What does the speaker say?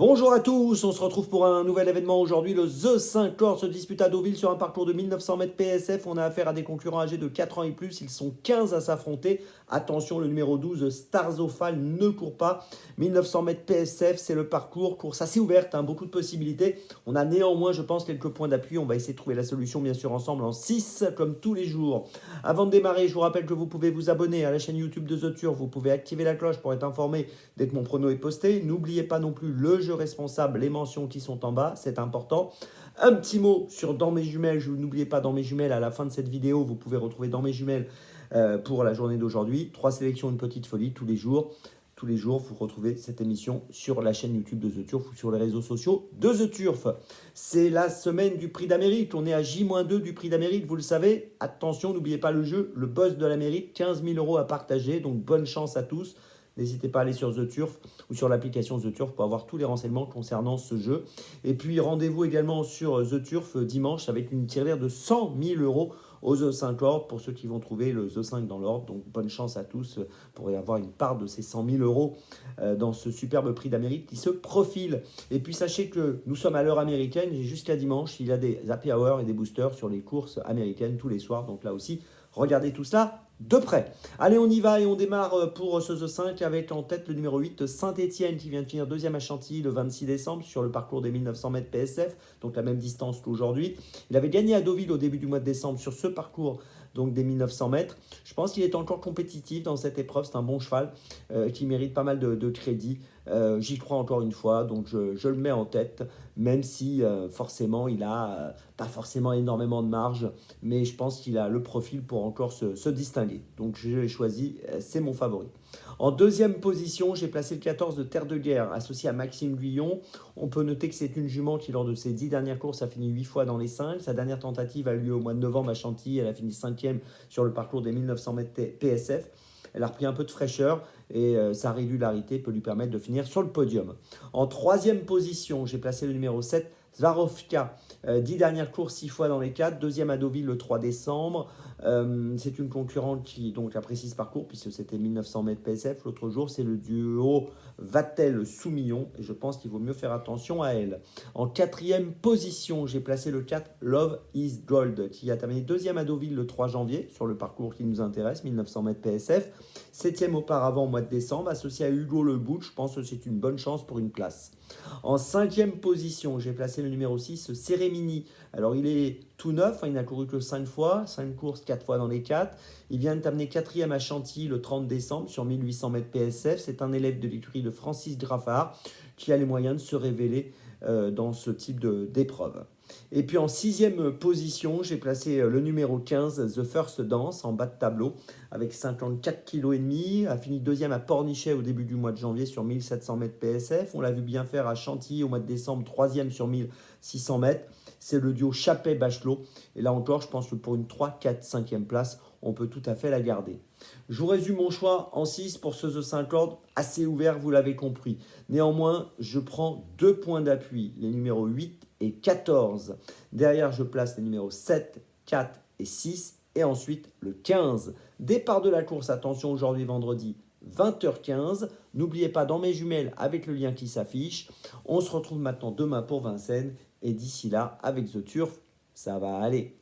Bonjour à tous, on se retrouve pour un nouvel événement aujourd'hui. Le The 5 Lord se dispute à Deauville sur un parcours de 1900 mètres PSF. On a affaire à des concurrents âgés de 4 ans et plus. Ils sont 15 à s'affronter. Attention, le numéro 12, Starzofal, ne court pas. 1900 mètres PSF, c'est le parcours. Course assez ouverte, beaucoup de possibilités. On a néanmoins, je pense, quelques points d'appui. On va essayer de trouver la solution, bien sûr, ensemble en 6, comme tous les jours. Avant de démarrer, je vous rappelle que vous pouvez vous abonner à la chaîne YouTube de The Turf. Vous pouvez activer la cloche pour être informé dès que mon prono est posté. N'oubliez pas non plus le jeu responsable, les mentions qui sont en bas, c'est important. Un petit mot sur Dans mes jumelles, n'oubliez pas Dans mes jumelles, à la fin de cette vidéo, vous pouvez retrouver Dans mes jumelles pour la journée d'aujourd'hui. 3 sélections, une petite folie tous les jours. Tous les jours, vous retrouvez cette émission sur la chaîne YouTube de The Turf ou sur les réseaux sociaux de The Turf. C'est la semaine du Prix d'Amérique. On est à J-2 du Prix d'Amérique, vous le savez. Attention, n'oubliez pas le jeu, le boss de l'Amérique, 15 000 € à partager. Donc bonne chance à tous. N'hésitez pas à aller sur The Turf ou sur l'application The Turf pour avoir tous les renseignements concernant ce jeu. Et puis rendez-vous également sur The Turf dimanche avec une tirelire de 100 000 € au The 5 Lord pour ceux qui vont trouver le The 5 dans l'ordre. Donc bonne chance à tous pour y avoir une part de ces 100 000 € dans ce superbe prix d'Amérique qui se profile. Et puis sachez que nous sommes à l'heure américaine et jusqu'à dimanche, il y a des happy hours et des boosters sur les courses américaines tous les soirs. Donc là aussi, regardez tout ça de près. Allez, on y va et on démarre pour ce The 5 avec en tête le numéro 8, Saint-Étienne, qui vient de finir deuxième à Chantilly le 26 décembre sur le parcours des 1900 mètres PSF, donc la même distance qu'aujourd'hui. Il avait gagné à Deauville au début du mois de décembre sur ce parcours donc des 1900 mètres. Je pense qu'il est encore compétitif dans cette épreuve. C'est un bon cheval qui mérite pas mal de crédit. J'y crois encore une fois, donc je le mets en tête, même si forcément il a pas forcément énormément de marge, mais je pense qu'il a le profil pour encore se distinguer. Donc je l'ai choisi, c'est mon favori. En deuxième position, j'ai placé le 14 de Terre de Guerre, associé à Maxime Guyon. On peut noter que c'est une jument qui, lors de ses 10 dernières courses, a fini 8 fois dans les 5. Sa dernière tentative a eu lieu au mois de novembre à Chantilly. Elle a fini 5e sur le parcours des 1900 mètres PSF. Elle a repris un peu de fraîcheur et sa régularité peut lui permettre de finir sur le podium. En troisième position, j'ai placé le numéro 7, Swarovska. 10 dernières courses, 6 fois dans les 4. Deuxième à Deauville le 3 décembre. C'est une concurrente qui donc a précisé parcours puisque c'était 1900 mètres PSF. L'autre jour, c'est le duo Vatel-Soumillon et je pense qu'il vaut mieux faire attention à elle. En quatrième position, j'ai placé le 4 Love is Gold qui a terminé deuxième à Deauville le 3 janvier sur le parcours qui nous intéresse, 1900 mètres PSF. Septième auparavant au mois de décembre, associé à Hugo Le Bout. Je pense que c'est une bonne chance pour une place. En cinquième position, j'ai placé le numéro 6, Cérémini. Alors il est tout neuf, il n'a couru que 5 fois, 5 courses, 4 fois dans les 4. Il vient de terminer 4e à Chantilly le 30 décembre sur 1800 mètres PSF. C'est un élève de l'écurie de Francis Graffard qui a les moyens de se révéler dans ce type d'épreuve. Et puis en sixième position, j'ai placé le numéro 15, The First Dance, en bas de tableau, avec 54,5 kg, a fini deuxième à Pornichet au début du mois de janvier sur 1700 mètres PSF. On l'a vu bien faire à Chantilly au mois de décembre, troisième sur 1600 mètres. C'est le duo Chappet-Bachelot. Et là encore, je pense que pour une 3, 4, 5e place, on peut tout à fait la garder. Je vous résume mon choix en 6 pour ce The 5 Lord, assez ouvert, vous l'avez compris. Néanmoins, je prends 2 points d'appui, les numéros 8 et 14. Derrière, je place les numéros 7, 4 et 6. Et ensuite, le 15. Départ de la course, attention, aujourd'hui vendredi, 20h15. N'oubliez pas Dans mes jumelles avec le lien qui s'affiche. On se retrouve maintenant demain pour Vincennes. Et d'ici là, avec The Turf, ça va aller.